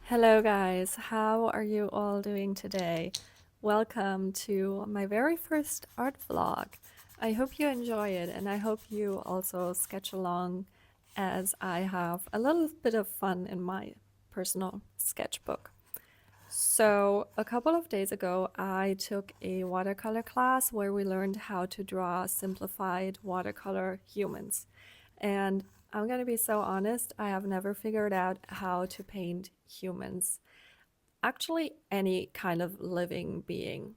Hello, guys. How are you all doing today? Welcome to my very first art vlog. I hope you enjoy it and I hope you also sketch along as I have a little bit of fun in my personal sketchbook. So, a couple of days ago, I took a watercolor class where we learned how to draw simplified watercolor humans. And I'm gonna be so honest, I have never figured out how to paint humans. Actually, any kind of living being.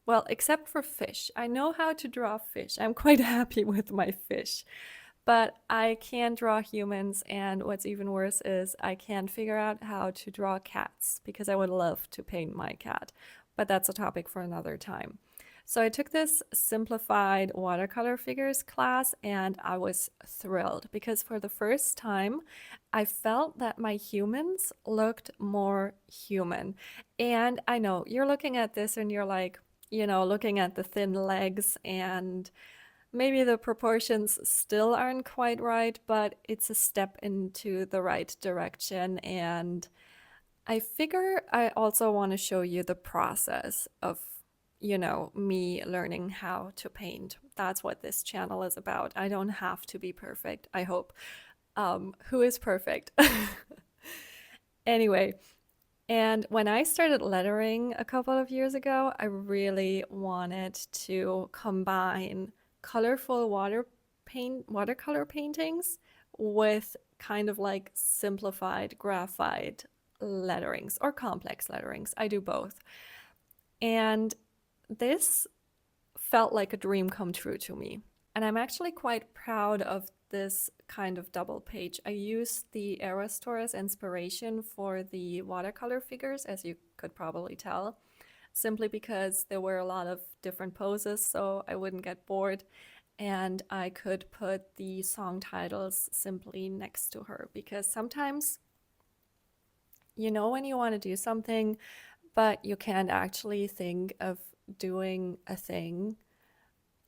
Well, except for fish. I know how to draw fish. I'm quite happy with my fish. But I can't draw humans, and what's even worse is I can't figure out how to draw cats because I would love to paint my cat. But that's a topic for another time. So I took this simplified watercolor figures class and I was thrilled because for the first time I felt that my humans looked more human. And I know you're looking at this and you're like, looking at the thin legs and maybe the proportions still aren't quite right, but it's a step into the right direction. And I figure I also want to show you the process of, me learning how to paint. That's what this channel is about. I don't have to be perfect, I hope. Who is perfect? Anyway, and when I started lettering a couple of years ago, I really wanted to combine colorful watercolor paintings with kind of like simplified graphite letterings or complex letterings. I do both. And this felt like a dream come true to me. And I'm actually quite proud of this kind of double page. I used the Era Store as inspiration for the watercolor figures, as you could probably tell, simply because there were a lot of different poses, so I wouldn't get bored. And I could put the song titles simply next to her because sometimes, when you want to do something, but you can't actually think of doing a thing.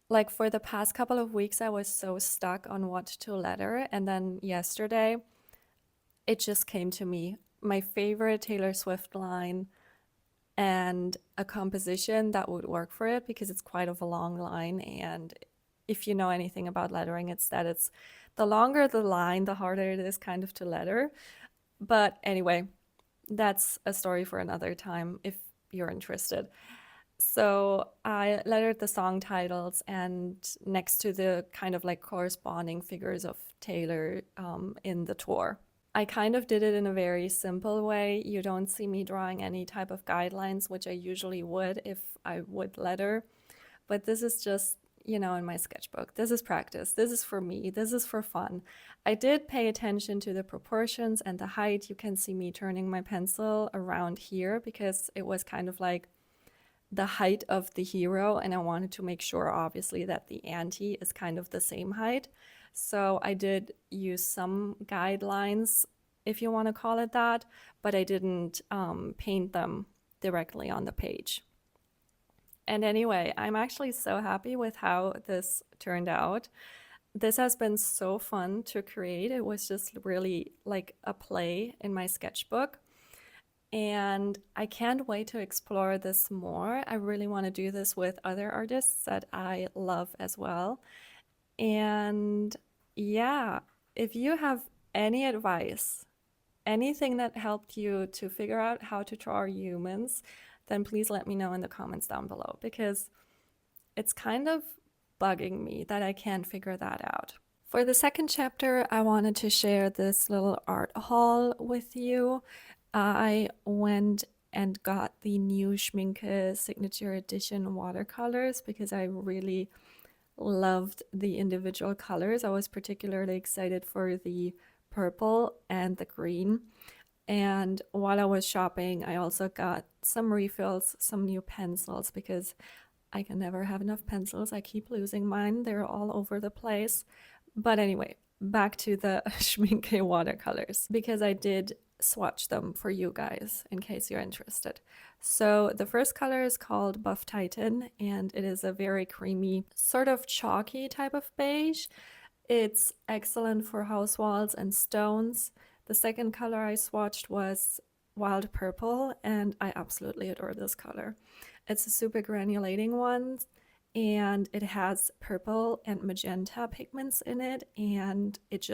Like for the past couple of weeks, I was so stuck on what to letter. And then yesterday, it just came to me. My favorite Taylor Swift line and a composition that would work for it because it's quite of a long line. And if you know anything about lettering, it's that it's the longer the line, the harder it is kind of to letter. But anyway, that's a story for another time if you're interested. So I lettered the song titles and next to the kind of like corresponding figures of Taylor in the tour. I kind of did it in a very simple way. You don't see me drawing any type of guidelines, which I usually would if I would letter. But this is just, in my sketchbook. This is practice. This is for me. This is for fun. I did pay attention to the proportions and the height. You can see me turning my pencil around here because it was kind of like the height of the hero, and I wanted to make sure obviously that the anti is kind of the same height. So I did use some guidelines, if you want to call it that, but I didn't paint them directly on the page. And anyway, I'm actually so happy with how this turned out. This has been so fun to create. It was just really like a play in my sketchbook. And I can't wait to explore this more. I really want to do this with other artists that I love as well. And yeah, if you have any advice, anything that helped you to figure out how to draw humans, then please let me know in the comments down below because it's kind of bugging me that I can't figure that out. For the second chapter, I wanted to share this little art haul with you. I went and got the new Schmincke Signature Edition watercolors because I really loved the individual colors. I was particularly excited for the purple and the green. And while I was shopping, I also got some refills, some new pencils because I can never have enough pencils. I keep losing mine. They're all over the place. But anyway, back to the Schmincke watercolors because I did swatch them for you guys in case you're interested. So the first color is called Buff Titan and it is a very creamy, sort of chalky type of beige. It's excellent for house walls and stones. The second color I swatched was wild purple, and I absolutely adore this color. It's a super granulating one, and it has purple and magenta pigments in it, and it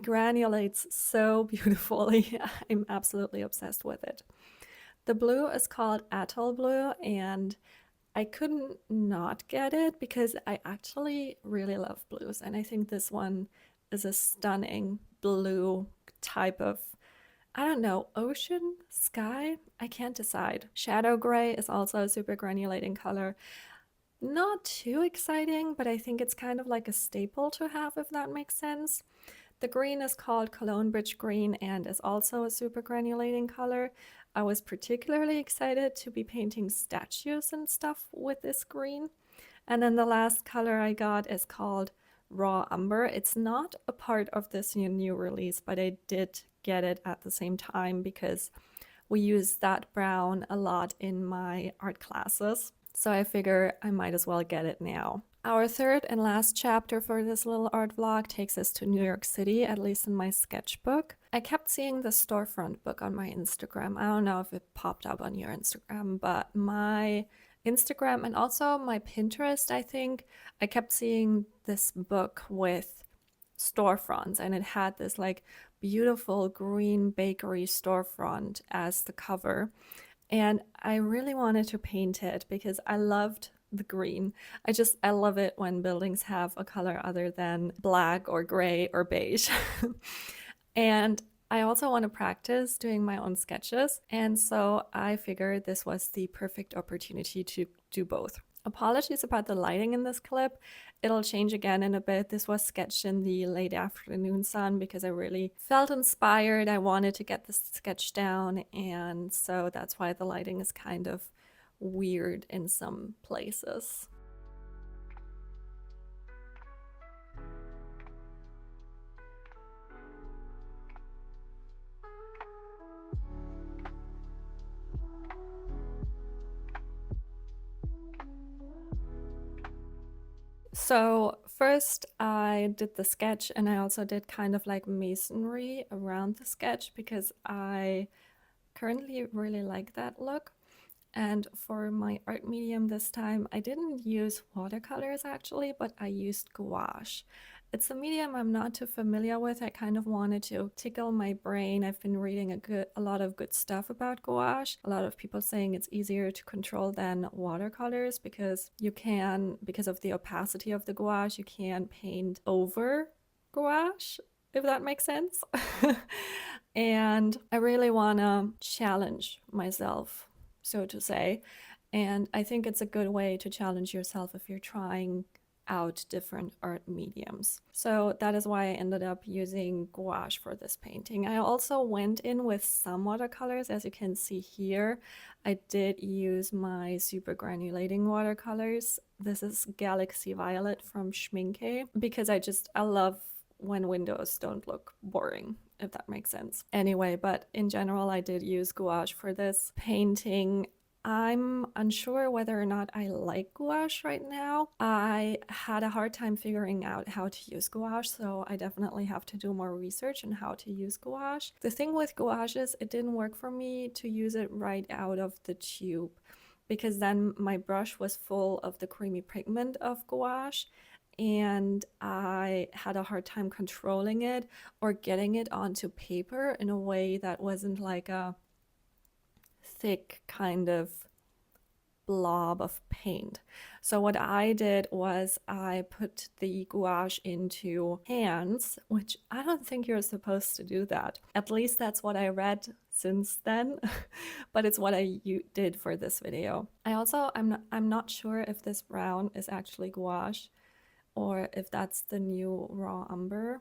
granulates so beautifully. I'm absolutely obsessed with it. The blue is called Atoll Blue, and I couldn't not get it because I actually really love blues, and I think this one is a stunning blue type of, I don't know, ocean, sky? I can't decide. Shadow gray is also a super granulating color. Not too exciting, but I think it's kind of like a staple to have, if that makes sense. The green is called Cologne Bridge Green and is also a super granulating color. I was particularly excited to be painting statues and stuff with this green. And then the last color I got is called Raw Umber. It's not a part of this new release, but I did get it at the same time because we use that brown a lot in my art classes. So I figure I might as well get it now. Our third and last chapter for this little art vlog takes us to New York City, at least in my sketchbook. I kept seeing the storefront book on my Instagram. I don't know if it popped up on your Instagram, but my Instagram and also my Pinterest, I think, I kept seeing this book with storefronts, and it had this like beautiful green bakery storefront as the cover. And I really wanted to paint it because I loved the green. I love it when buildings have a color other than black or gray or beige. And I also want to practice doing my own sketches. And so I figured this was the perfect opportunity to do both. Apologies about the lighting in this clip. It'll change again in a bit. This was sketched in the late afternoon sun because I really felt inspired. I wanted to get this sketch down, and so that's why the lighting is kind of weird in some places. So first I did the sketch, and I also did kind of like masonry around the sketch because I currently really like that look. And for my art medium this time, I didn't use watercolors actually, but I used gouache. It's a medium I'm not too familiar with. I kind of wanted to tickle my brain. I've been reading a lot of good stuff about gouache. A lot of people saying it's easier to control than watercolors because because of the opacity of the gouache, you can paint over gouache, if that makes sense. And I really want to challenge myself, so to say. And I think it's a good way to challenge yourself if you're trying out different art mediums. So that is why I ended up using gouache for this painting. I also went in with some watercolors. As you can see here, I did use my super granulating watercolors. This is Galaxy Violet from Schmincke because I love when windows don't look boring, if that makes sense. Anyway, but in general, I did use gouache for this painting. I'm unsure whether or not I like gouache right now. I had a hard time figuring out how to use gouache, so I definitely have to do more research on how to use gouache. The thing with gouache is it didn't work for me to use it right out of the tube because then my brush was full of the creamy pigment of gouache, and I had a hard time controlling it or getting it onto paper in a way that wasn't like a thick kind of blob of paint. So what I did was I put the gouache into hands, which I don't think you're supposed to do that. At least that's what I read since then, but it's what I did for this video. I'm not sure if this brown is actually gouache or if that's the new raw umber.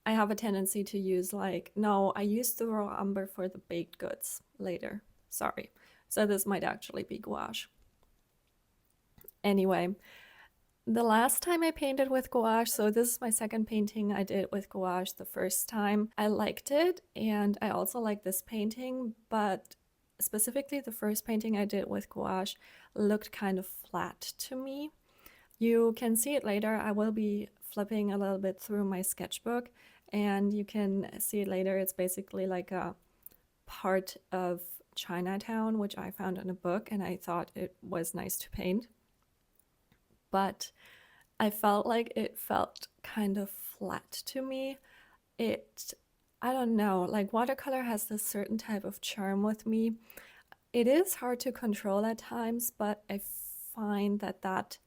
I have a tendency to use no, I used the raw umber for the baked goods later. Sorry. So this might actually be gouache. Anyway, the last time I painted with gouache, so this is my second painting I did with gouache. The first time I liked it, and I also like this painting, but specifically the first painting I did with gouache looked kind of flat to me. You can see it later. I will be flipping a little bit through my sketchbook, and you can see it later. It's basically like a part of Chinatown, which I found in a book, and I thought it was nice to paint. But I felt like it felt kind of flat to me. I don't know, like watercolor has this certain type of charm with me. It is hard to control at times, but I find that that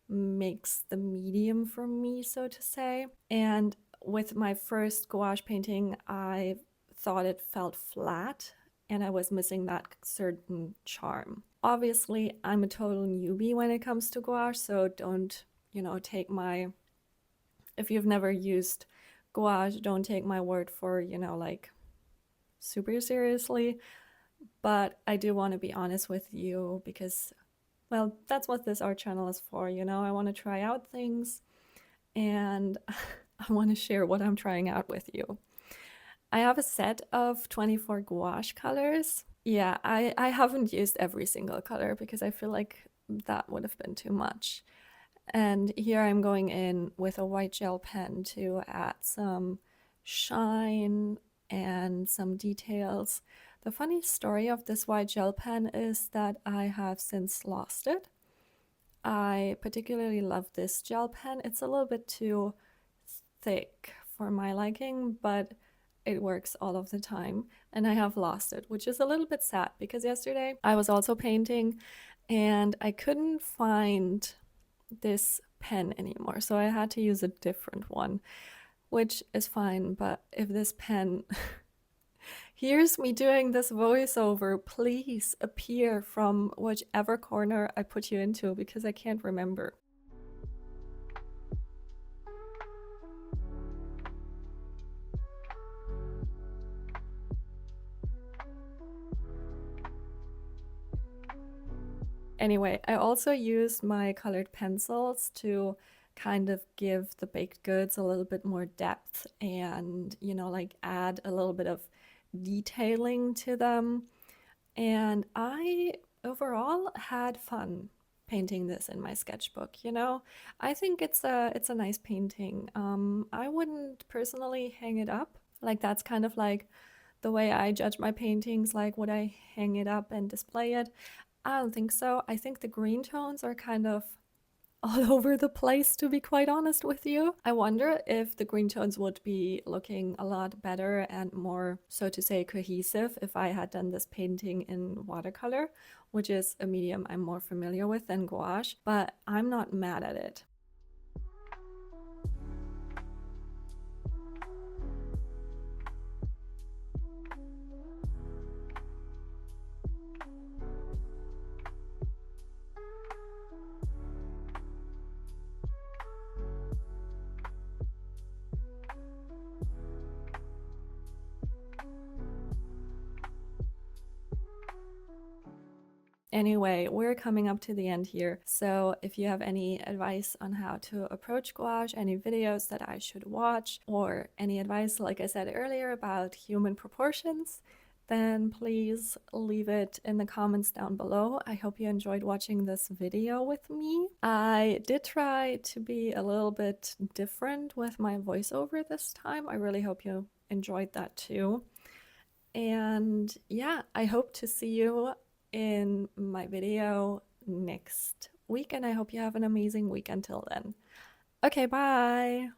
makes the medium for me, so to say. And with my first gouache painting, I thought it felt flat and I was missing that certain charm. Obviously, I'm a total newbie when it comes to gouache, so don't, take if you've never used gouache, don't take my word for, like super seriously. But I do want to be honest with you because, well, that's what this art channel is for, I want to try out things and I want to share what I'm trying out with you. I have a set of 24 gouache colors. Yeah, I haven't used every single color because I feel like that would have been too much. And here I'm going in with a white gel pen to add some shine and some details. The funny story of this white gel pen is that I have since lost it. I particularly love this gel pen. It's a little bit too thick for my liking, but it works all of the time, and I have lost it, which is a little bit sad because yesterday I was also painting and I couldn't find this pen anymore, so I had to use a different one, which is fine. But if this pen hears me doing this voiceover, please appear from whichever corner I put you into because I can't remember. Anyway, I also used my colored pencils to kind of give the baked goods a little bit more depth and, like add a little bit of detailing to them. And I overall had fun painting this in my sketchbook, I think it's a nice painting. I wouldn't personally hang it up. Like that's kind of like the way I judge my paintings, like would I hang it up and display it? I don't think so. I think the green tones are kind of all over the place, to be quite honest with you. I wonder if the green tones would be looking a lot better and more, so to say, cohesive if I had done this painting in watercolor, which is a medium I'm more familiar with than gouache, but I'm not mad at it. Anyway, we're coming up to the end here. So if you have any advice on how to approach gouache, any videos that I should watch, or any advice, like I said earlier, about human proportions, then please leave it in the comments down below. I hope you enjoyed watching this video with me. I did try to be a little bit different with my voiceover this time. I really hope you enjoyed that too. And yeah, I hope to see you in my video next week, and I hope you have an amazing week until then. Okay, bye!